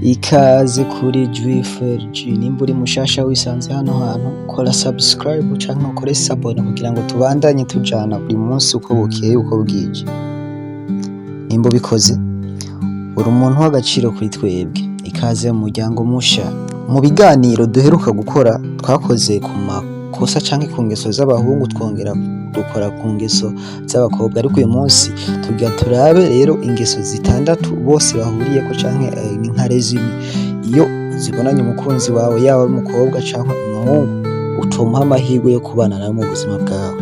Ikaze kuri Juifer G, nimba uri mushasha wisanze hano hantu kora subscribe canke ukore sabone kugira ngo tubandanye tujana buri munsi uko bukeye uko bwije. Nimba ubikoze uri umuntu w'agaciro kuri twebwe. Ikaze mu muryango musha. Mu biganiro duheruka gukora twakoze ku makosa canke ku ngeso z'abahungu twongera dukora ku ngeso z'abakobwa, ariko uyu munsi tugira turabe rero ingeso zitandatu bose bahuriyeko canke nka resume. Iyo zibonanye umukunzi wawe yaba ari umukobwa canke umuhungu utomuha amahirwe yo kubana nawe mu buzima bwawe.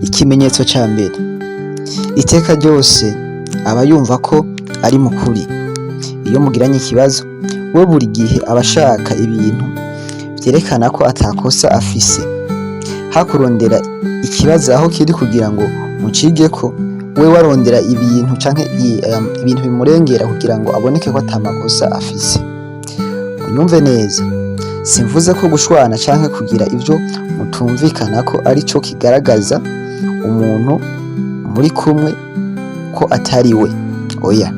Ikimenyetso ca mbere, iteka ryose aba yumva ko ari mukuri. Iyo mugiranye ikibazo we buri gihe aba ashaka ibintu vyerekana ko atakosa afise, hakurondera ikibazo aho kiri kugira ngo mucigeko, we warondera ibintu canke ibintu bimurengera kugira ngo aboneke ko atamakosa afise. Unyumve neza, simvuze ko gushwana canke kugira ivyo mutumvikana ko ari co kigaragaza umuntu muri kumwe ko atari we, oya.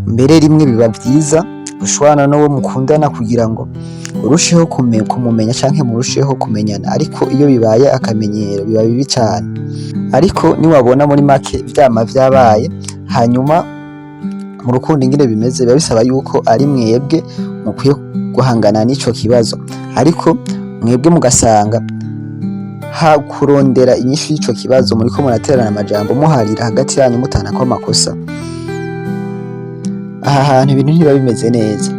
Mbere rimwe biba vyiza gushwana n'uwo mukundana kugira ngo urusheho kumumenya canke murusheho kumenyana, ariko iyo bibaye akamenyero biba bibi cane. Ariko niwabona muri make vyama vyabaye, hanyuma mu rukundo ingene bimeze biba bisaba yuko ari mwebwe mukwiye guhangana n'ico kibazo, ariko mwebwe mugasanga ha kurondera inyishu y'ico kibazo muriko muraterana amajambo muharira hagati yanyu mutanako amakosa. Aha hantu ibintu ntibiba bimeze neza.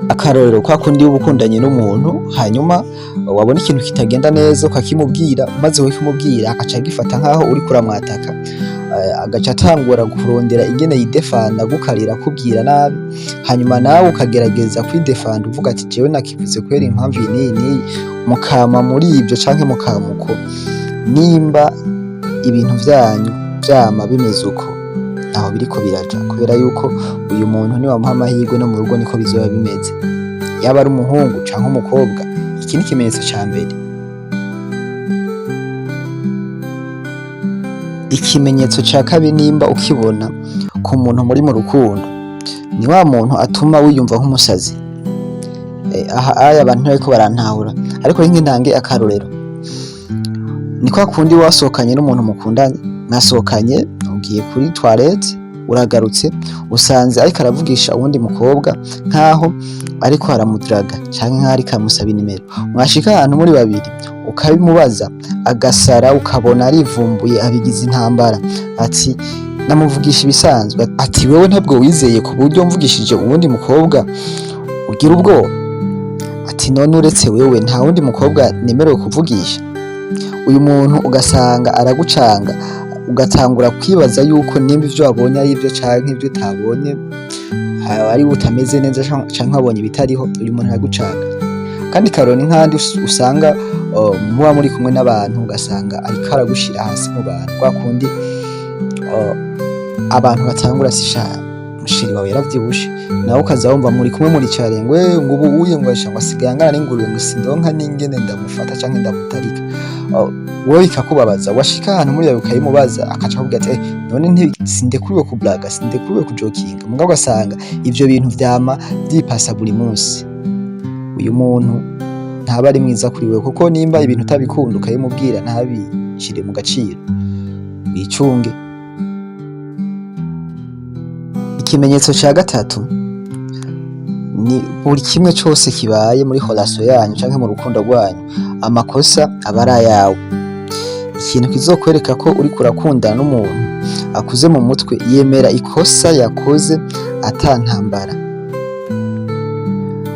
Akarorero kwa kundi uba ukundanye n'umuntu hanyuma wabona ikintu kitagenda neza ukakimubwira, maze ukimubwira agaca agifata nkaho uriko uramwataka, agaca atangura kurondera ingene yidefanda gukarira akubwira nabi, hanyuma nawe ukagerageza kwidefanda uvuga ati jewe nakivuze kubera impamvu iyi n'iyi, mukama muri ivyo canke mukamuko. Nimba ibintu vyanyu vyama bimeze uko aho biriko biraja, kubera yuko uyu muntu niwamuha amahirwe no mu rugo niko bizoba bimeze, yaba ari umuhungu canke umukobwa. Iki ni ikimenyetso ca mbere. Ikimenyetso ca kabiri nimba ukibona ku muntu muri mu rukundo, ni wa muntu atuma wiyumva nk'umusazi. Aha aya abantu bariko barantahura, ariko ringe ntange akarorero. Ni kwa kundi wasohokanye n'umuntu mukundanye, mwasohokanye ugiye kuri toilette, uragarutse usanze ariko aravugisha uwundi mukobwa nkaho ariko aramudraga canke nkaho ariko amusaba inimero. Mwashika ahantu muri babiri ukabimubaza agasara, ukabona arivumbuye abigize intambara, ati namuvugisha ibisanzwe, ati wewe ntabwo wizeye ku buryo mvugishije uwundi mukobwa ugira ubwoba, ati none uretse wewe nta wundi mukobwa nemerewe kuvugisha. Uyu muntu ugasanga aragucanga, ugatangura kwibaza yuko nimba ivyo wabonye ari ivyo canke ivyo utabonye ari utameze neza canke wabonye bitariho. Uyu muntu aragucanga. Kandi karoni nkandi usanga muba muri kumwe n'abantu ugasanga ariko aragushira hasi mu bantu, kwa kundi abantu batangura sisha mushiri wawe yaravyibushe, nawe ukaza wumva muri kumwe muri carengwe ngo ubu uye ngo ashanga asigaye angana n'ingurube ngo sindonka n'ingene ndamufata canke ndamutarika. Wowe bikakubabaza, washika ahantu muri yawe ukayimubaza akaca akubwira ati none sindekuriwe kublaga, sindekuriwe kujokinga. Mugabo ugasanga ivyo bintu vyama vyipasa buri munsi. Uyu muntu ntaba ari mwiza kuri wewe, kuko nimba ibintu utabikunda ukayimubwira ntabishire mu gaciro. Wicunge. Ikimenyetso ca gatatu, ni buri kimwe cose kibaye muri relation yanyu canke mu rukundo rwanyu, amakosa aba ari ayawe. Ikintu kizokwereka ko uriko urakundana n'umuntu akuze mu mutwe, yemera ikosa yakoze atantambara.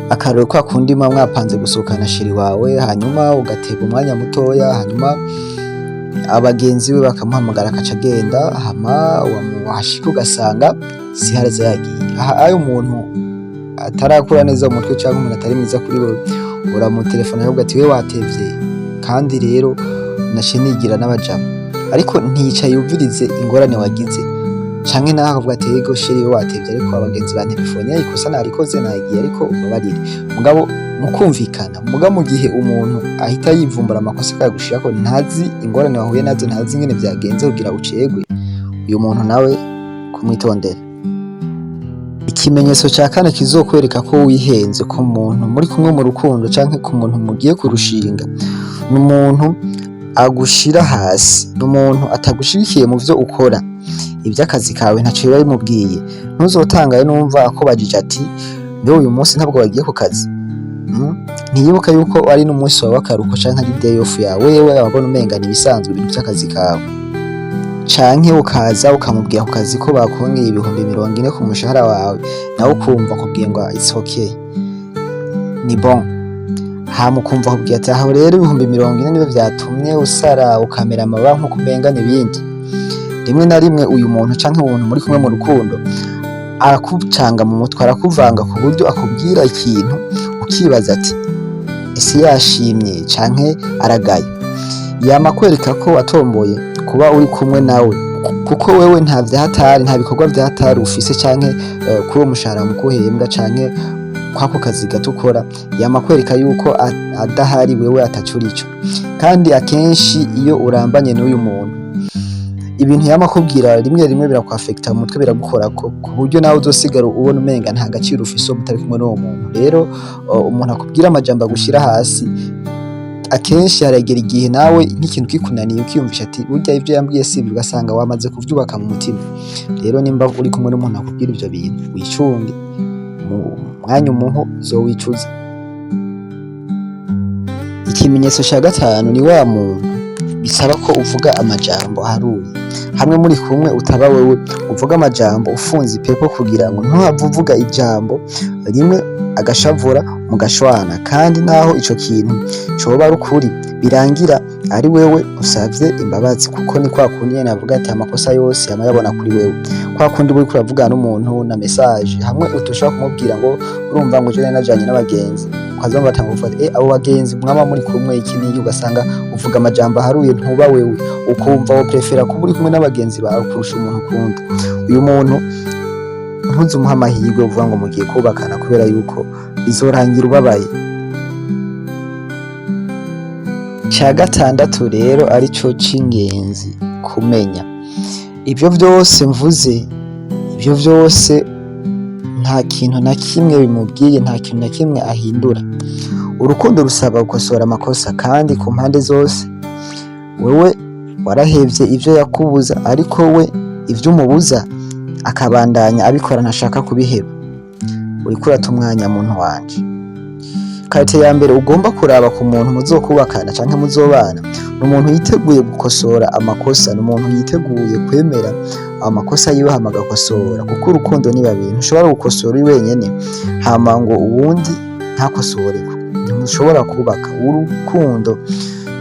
Akarorero kwa kundi mwapanze gusohokana shiri wawe, hanyuma ugateba umwanya mutoya, hanyuma abagenzi we bakamuhamagara akaca agenda, hama washika ugasanga siharaza yagiye. Aha ayo umuntu atarakura neza mu mutwe canke umuntu atari mwiza kuri wewe, uramutelefona aravuga ati we watevye, kandi rero naciye nigira n'abajama, ariko ntiyicaye yumvirize ingorane wagize, canke naho akavuga ati yego sheri we watevye, ariko abagenzi bantelefone ikosa narikoze nagiye, ariko ubabarire. Mugabo mukumvikana. Mugabo mu gihe umuntu ahita yivumbura amakosa akagushirako, ntazi ingorane wahuye nazo, ntazi ingene vyagenze kugira ucegwe, uyu muntu nawe kumwitondera. Ikimenyetso ca kane kizokwereka ko wihenze ku muntu muri kumwe mu rukundo canke ku muntu mugiye kurushinga, ni umuntu agushira hasi, ni umuntu atagushigikiye mu vyo ukora, ivy'akazi kawe ntaco biba bimubwiye. Ntuzotangaye numva akubajije ati mbe uyu munsi ntabwo wagiye ku kazi? Ntiyibuka yuko ari n'umunsi wawe w'akaruhuko canke ari day off yawe, wewe abona umenga ni ibisanzwe ibintu vy'akazi kawe. Canke ukaza ukamubwira ku kazi ko bakongeye 40,000 ku mushahara wawe, nawe ukumva akubwiye ngo it's okay, ni bon. Hama ukumva akubwiye ati aho rero 40,000 nivyo vyatumye usara ukamera amababa nkuko umenga n'ibindi. Rimwe na rimwe uyu muntu canke umuntu muri kumwe mu rukundo arakucanga mu mutwe, arakuvanga ku buryo akubwira ikintu ukibaza ati ese yashimye canke aragaye. Yama kwereka ko watomboye kuba uri kumwe nawe, kuko wewe nta vyahatari, nta bikorwa vyahatari ufise canke kuri uwo mushahara mukuhembwa canke kwako kazi gato ukora. Yama kwereka yuko adahari wewe ataco urico, kandi akenshi iyo urambanye n'uyu muntu ibintu yama akubwira rimwe rimwe birakwafekta mu mutwe, biragukorako ku buryo nawe uzosigara ubona umenga nta gaciro ufise mutari kumwe n'uwo muntu. Rero umuntu akubwira amajambo agushira hasi, akenshi haragera igihe nawe nk'ikintu kikunaniye ukiyumvisha ati burya ivyo yambwiye sivyo, ugasanga wamaze kuvyubaka mu mutima. Rero nimba uri kumwe n'umuntu akubwira ivyo bintu wicunge, mu mwanya umuho uzowicuza. Ikimenyetso ca gatanu ni wa muntu bisaba ko uvuga amajambo aharuye. Hamwe muri kumwe utaba wewe uvuga amajambo ufunze ipepo, kugira ngo ntuhave uvuga ijambo rimwe agashavura mugashwana, kandi naho ico kintu coba ari ukuri birangira ari wewe usavye imbabazi, kuko ni kwa kundi nyene avuga ati amakosa yose yama yabona kuri wewe. Kwa kundi uriko uravugana n'umuntu na message, hamwe utoshobora kumubwira ngo urumva ngo je najanye n'abagenzi, ukaza batanga gufata abo bagenzi mwaba muri kumwe iki n'iki, ugasanga uvuga amajambo aharuye ntuba wewe, ukumva wo prefera kuba uri kumwe n'abagenzi bawe kurusha umuntu ukunda. Uyu muntu ntuzumuha amahirwe uvuga ngo mugiye kubakana, kubera yuko bizorangira ubabaye. Ca gatandatu rero arico c'ingenzi kumenya, ivyo vyose mvuze, ivyo vyose nta kintu na kimwe bimubwiye, nta kintu na kimwe ahindura. Urukundo rusaba gukosora amakosa, kandi ku mpande zose. Wewe warahevye ivyo yakubuza, ariko we ivyo umubuza akabandanya abikora ntashaka kubiheba. Uriko urata umwanya muntu wanje. Karite ya mbere ugomba kuraba ku muntu muzokubakana canke muzobana, n'umuntu yiteguye gukosora amakosa, n'umuntu yiteguye kwemera amakosa yiwe hama agakosora, kuko urukundo ni babiri. Ntushobora gukosora uri wenyene hama ngo uwundi ntakosore. Ntushobora kubaka urukundo,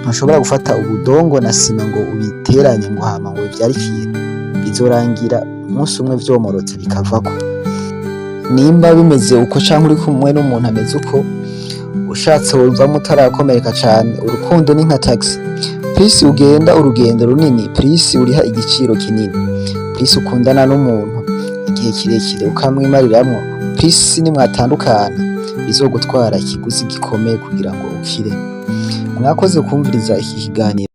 ntushobora gufata ubudongo na sima ngo ubiteranye ngo hama ngo bivyare ikintu, bizorangira umunsi umwe vyomorotse bikavako. Nimba bimeze uko canke uri kumwe n'umuntu ameze uko, ushatse wumva utarakomereka cane. Urukundo ni nka taxi, plus ugenda urugendo runini, plus uriha igiciro kinini, plus ukundana n'umuntu igihe kirekire ukamwimariramwo, plus nimwatandukana bizogutwara ikiguzi gikomeye kugira ngo ukire. Mwakoze kumviriza iki kiganiro.